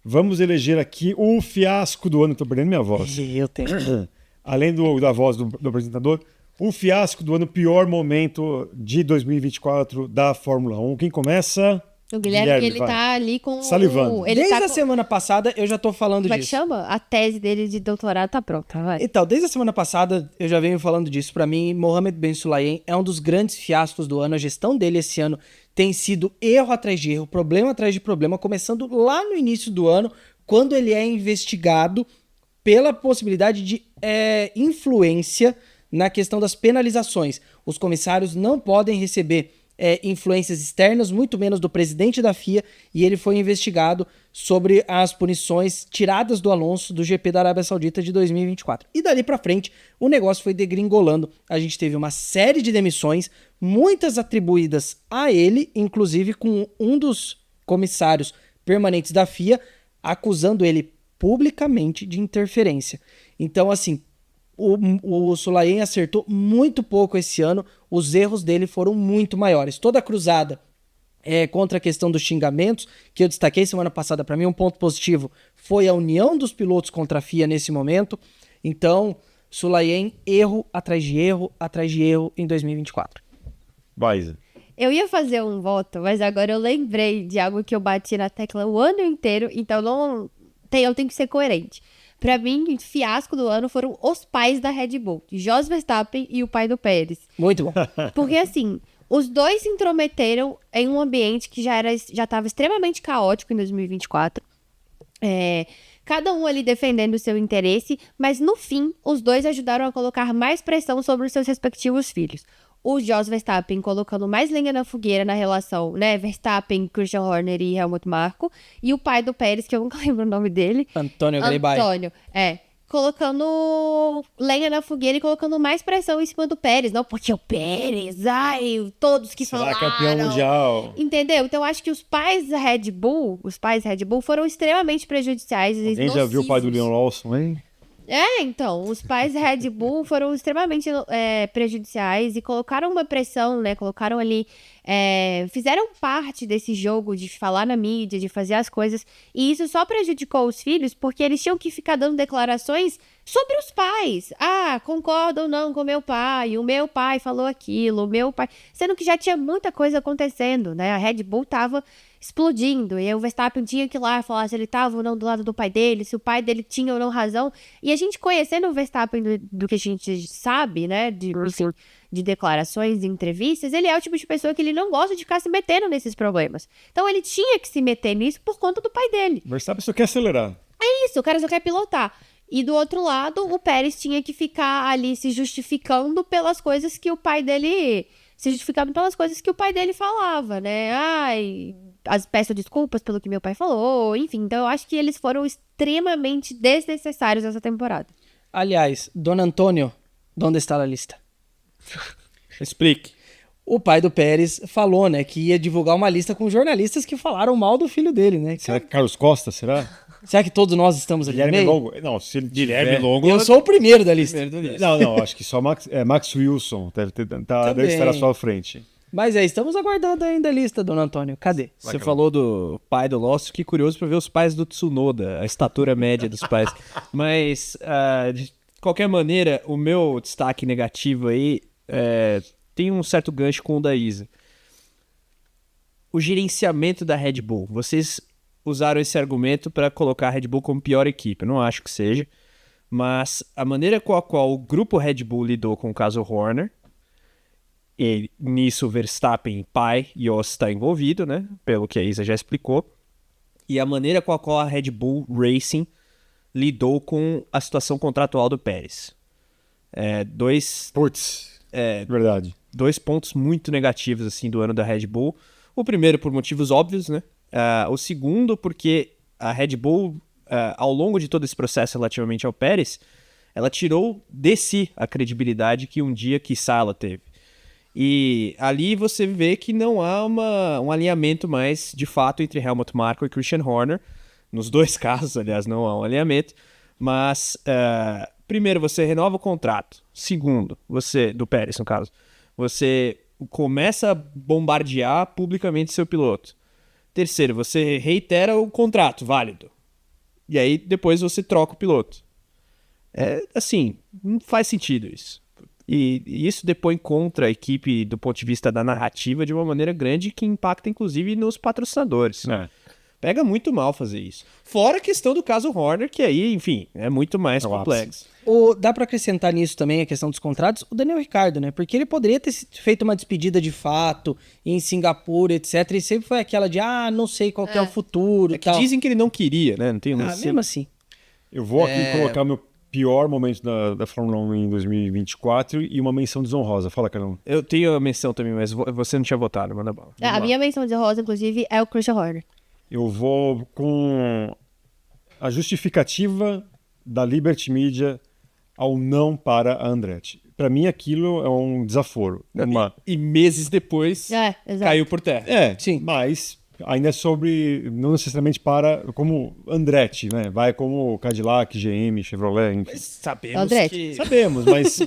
Vamos eleger aqui o fiasco do ano. Estou perdendo minha voz. Eu tenho. Além da voz do apresentador, o fiasco do ano, pior momento de 2024 da Fórmula 1. Quem começa? O Guilherme, que ele vai. tá ali com Salivando. Desde a semana passada eu já tô falando Como é que disso. chama? A tese dele de doutorado tá pronta, vai. Então, desde a semana passada eu já venho falando disso. Pra mim, Mohammed Ben Sulayem é um dos grandes fiascos do ano. A gestão dele esse ano tem sido erro atrás de erro, problema atrás de problema, começando lá no início do ano, quando ele é investigado pela possibilidade de influência na questão das penalizações. Os comissários não podem receber influências externas, muito menos do presidente da FIA, e ele foi investigado sobre as punições tiradas do Alonso do GP da Arábia Saudita de 2024. E dali pra frente, o negócio foi degringolando. A gente teve uma série de demissões, muitas atribuídas a ele, inclusive com um dos comissários permanentes da FIA, acusando ele publicamente de interferência. Então, assim, o Sulayem acertou muito pouco esse ano, os erros dele foram muito maiores. Toda a cruzada contra a questão dos xingamentos, que eu destaquei semana passada, para mim um ponto positivo foi a união dos pilotos contra a FIA nesse momento. Então, Sulayem, erro atrás de erro em 2024. Baiza. Eu ia fazer um voto, mas agora eu lembrei de algo que eu bati na tecla o ano inteiro, então eu tenho que ser coerente. Pra mim, o fiasco do ano foram os pais da Red Bull, Jos Verstappen e o pai do Pérez. Muito bom. Porque, assim, os dois se intrometeram em um ambiente que já estava extremamente caótico em 2024. Cada um ali defendendo o seu interesse, mas no fim, os dois ajudaram a colocar mais pressão sobre os seus respectivos filhos. O Jos Verstappen colocando mais lenha na fogueira na relação, né? Verstappen, Christian Horner e Helmut Marko. E o pai do Pérez, que eu nunca lembro o nome dele. Antônio Grebay. Colocando lenha na fogueira e colocando mais pressão em cima do Pérez. Não, porque o Pérez, todos que Será falaram... campeão mundial. Entendeu? Então, acho que os pais Red Bull foram extremamente prejudiciais. Alguém já viu o pai do Leon Lawson, hein? Então, os pais Red Bull foram extremamente prejudiciais e colocaram uma pressão, né? Colocaram ali, fizeram parte desse jogo de falar na mídia, de fazer as coisas. E isso só prejudicou os filhos porque eles tinham que ficar dando declarações sobre os pais. Concordo ou não com meu pai, o meu pai falou aquilo, o meu pai... Sendo que já tinha muita coisa acontecendo, né? A Red Bull tava explodindo, e aí o Verstappen tinha que ir lá falar se ele estava ou não do lado do pai dele, se o pai dele tinha ou não razão, e a gente conhecendo o Verstappen do que a gente sabe, né, de declarações, de entrevistas, ele é o tipo de pessoa que ele não gosta de ficar se metendo nesses problemas, então ele tinha que se meter nisso por conta do pai dele. O Verstappen só quer acelerar. É isso, o cara só quer pilotar. E do outro lado, o Pérez tinha que ficar ali se justificando pelas coisas que o pai dele... falava, né? Peço desculpas pelo que meu pai falou, enfim. Então eu acho que eles foram extremamente desnecessários essa temporada. Aliás, Don Antônio, onde está a lista? Explique. O pai do Pérez falou, né, que ia divulgar uma lista com jornalistas que falaram mal do filho dele, né? Será que Carlos Costa, será? Será que todos nós estamos ali no Guilherme meio? Longo. Não, se ele Guilherme tiver... Longo. Eu sou o primeiro da lista. Não, acho que só Max Wilson deve estar à sua frente. Mas estamos aguardando ainda a lista, Dona Antônio. Cadê? Você falou do pai do Lost, que curioso pra ver os pais do Tsunoda, a estatura média dos pais. Mas, de qualquer maneira, o meu destaque negativo aí tem um certo gancho com o da Isa. O gerenciamento da Red Bull. Vocês usaram esse argumento para colocar a Red Bull como pior equipe. Eu não acho que seja. Mas a maneira com a qual o grupo Red Bull lidou com o caso Horner, e nisso Verstappen, pai, Jos está envolvido, né? Pelo que a Isa já explicou. E a maneira com a qual a Red Bull Racing lidou com a situação contratual do Pérez. Verdade. Dois pontos muito negativos assim, do ano da Red Bull. O primeiro por motivos óbvios, né? O segundo porque a Red Bull, ao longo de todo esse processo relativamente ao Pérez, ela tirou de si a credibilidade que um dia, quiçá, ela teve. E ali você vê que não há um alinhamento mais, de fato, entre Helmut Marko e Christian Horner. Nos dois casos, aliás, não há um alinhamento. Mas, primeiro, você renova o contrato. Segundo, do Pérez, no caso, você começa a bombardear publicamente seu piloto. Terceiro, você reitera o contrato válido. E aí depois você troca o piloto. Assim, não faz sentido isso. E isso depõe contra a equipe do ponto de vista da narrativa de uma maneira grande que impacta inclusive nos patrocinadores. Pega muito mal fazer isso. Fora a questão do caso Horner, que aí, enfim, é muito mais complexo. Dá pra acrescentar nisso também a questão dos contratos, o Daniel Ricciardo, né? Porque ele poderia ter feito uma despedida de fato em Singapura, etc. E sempre foi aquela de, não sei qual que é o futuro e Que tal. dizem que ele não queria, né? Não tem Mesmo assim. Eu vou aqui colocar meu pior momento da Fórmula 1 em 2024 e uma menção desonrosa. Fala, Carol. Eu tenho a menção também, mas você não tinha votado, manda bala. A minha menção de rosa, inclusive, é o Christian Horner. Eu vou com a justificativa da Liberty Media ao não para a Andretti. Para mim, aquilo é um desaforo. E meses depois Exato. caiu por terra. Sim. Mas ainda é sobre, não necessariamente para como Andretti, né? Vai como Cadillac, GM, Chevrolet, enfim. Sabemos Andretti. Sabemos, mas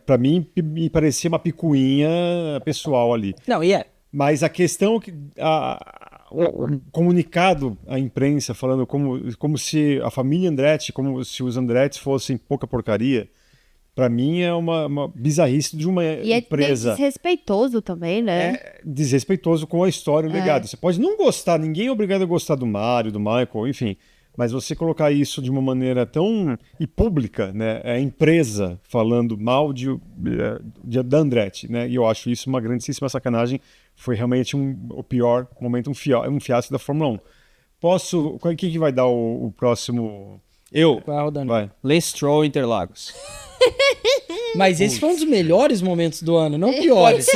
para mim me parecia uma picuinha pessoal ali. Não, Mas a questão o comunicado à imprensa falando como se a família Andretti, como se os Andretti fossem pouca porcaria, para mim é uma bizarrice de uma empresa. E é desrespeitoso também, né? Desrespeitoso com a história e o legado. Você pode não gostar, ninguém é obrigado a gostar do Mário, do Michael, enfim. Mas você colocar isso de uma maneira tão pública, né? É a empresa falando mal da Andretti, né? E eu acho isso uma grandíssima sacanagem. Foi realmente o pior momento, um fiasco da Fórmula 1. Quem que vai dar o próximo? vai rodando. Vai. Lance Stroll Interlagos. Mas esse foi um dos melhores momentos do ano, não piores.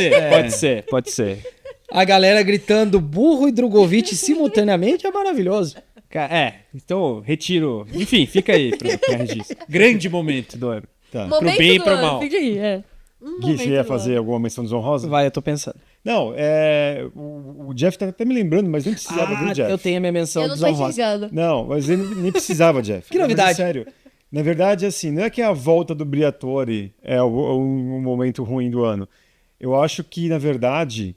Pode ser. A galera gritando burro e Drogovic simultaneamente é maravilhoso. Então retiro. Enfim, fica aí pra registro. Grande momento do ano. Tá. Pro bem e pro mal. Fica aí, Gui, você ia fazer alguma menção desonrosa? Vai, eu tô pensando. Não, o Jeff tá até me lembrando, mas nem precisava, viu, Jeff? Eu tenho a minha menção Eu não tô desonrosa. enxergando. Não, mas ele nem precisava, Jeff. Que novidade. Mas é sério. Na verdade, assim, não é que a volta do Briatore é um momento ruim do ano. Eu acho que, na verdade,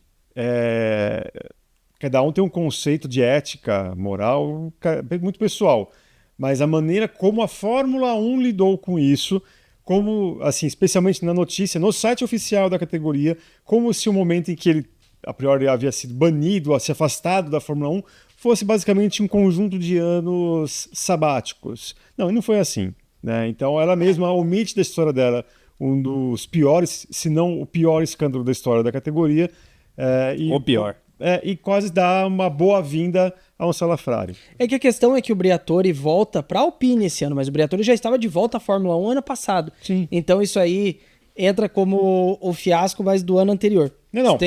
cada um tem um conceito de ética, moral, muito pessoal. Mas a maneira como a Fórmula 1 lidou com isso, como, assim, especialmente na notícia, no site oficial da categoria, como se o momento em que ele, a priori, havia sido banido, se afastado da Fórmula 1, fosse basicamente um conjunto de anos sabáticos. Não, e não foi assim, né? Então ela mesma omite da história dela um dos piores, se não o pior escândalo da história da categoria. O pior. E quase dá uma boa-vinda ao Salafrari. É que a questão é que o Briatore volta pra Alpine esse ano, mas o Briatore já estava de volta à Fórmula 1 ano passado. Sim. Então isso aí entra como o fiasco, mas do ano anterior. Não.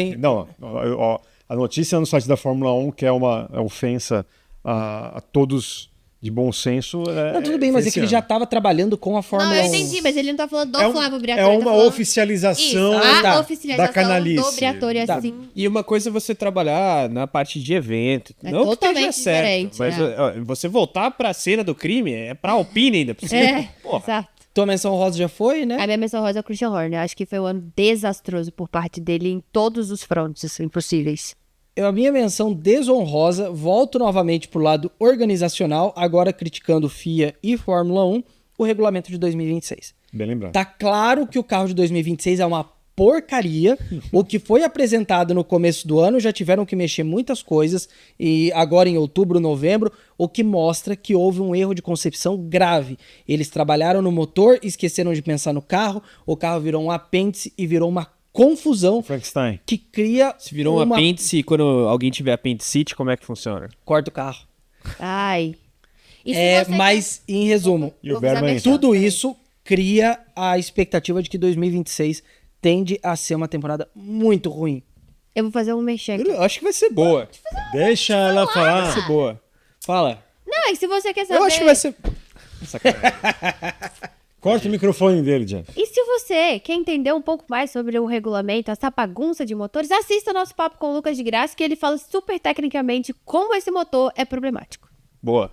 A notícia no site da Fórmula 1, que é uma ofensa a todos de bom senso. Não, tudo bem, mas é que ele já estava trabalhando com a Fórmula 1. Não, eu entendi, mas ele não tá falando do Flávio Briatore. É ele uma tá falando... oficialização a oficialização da canalice. do Briatore, Tá. assim. E uma coisa é você trabalhar na parte de evento. É não que totalmente esteja certo, diferente, mas você voltar pra cena do crime é pra Alpine ainda. Por cima. Porra. Exato. Tua menção rosa já foi, né? A minha menção rosa é o Christian Horner. Acho que foi um ano desastroso por parte dele em todos os frontes impossíveis. A minha menção desonrosa, volto novamente pro lado organizacional, agora criticando FIA e Fórmula 1, o regulamento de 2026. Bem lembrado. Tá claro que o carro de 2026 é uma porcaria. O que foi apresentado no começo do ano já tiveram que mexer muitas coisas, e agora em outubro, novembro, o que mostra que houve um erro de concepção grave. Eles trabalharam no motor, esqueceram de pensar no carro, o carro virou um apêndice e virou uma confusão Frankenstein. que cria Se virou um apêndice e quando alguém tiver apendicite, como é que funciona? corta o carro. Ai. E se você Mas, em resumo, E o Vou fazer a Berman? menção. tudo isso cria a expectativa de que 2026 tende a ser uma temporada muito ruim. Eu vou fazer um mexer aqui. Eu acho que vai ser boa. Deixa ela falar. Vai ser boa. Fala. Não, e se você quer saber... Eu acho que vai ser... Sacanagem. Corta o microfone dele, Jeff. E se você quer entender um pouco mais sobre o regulamento, essa bagunça de motores, assista o nosso papo com o Lucas de Graça, que ele fala super tecnicamente como esse motor é problemático. Boa.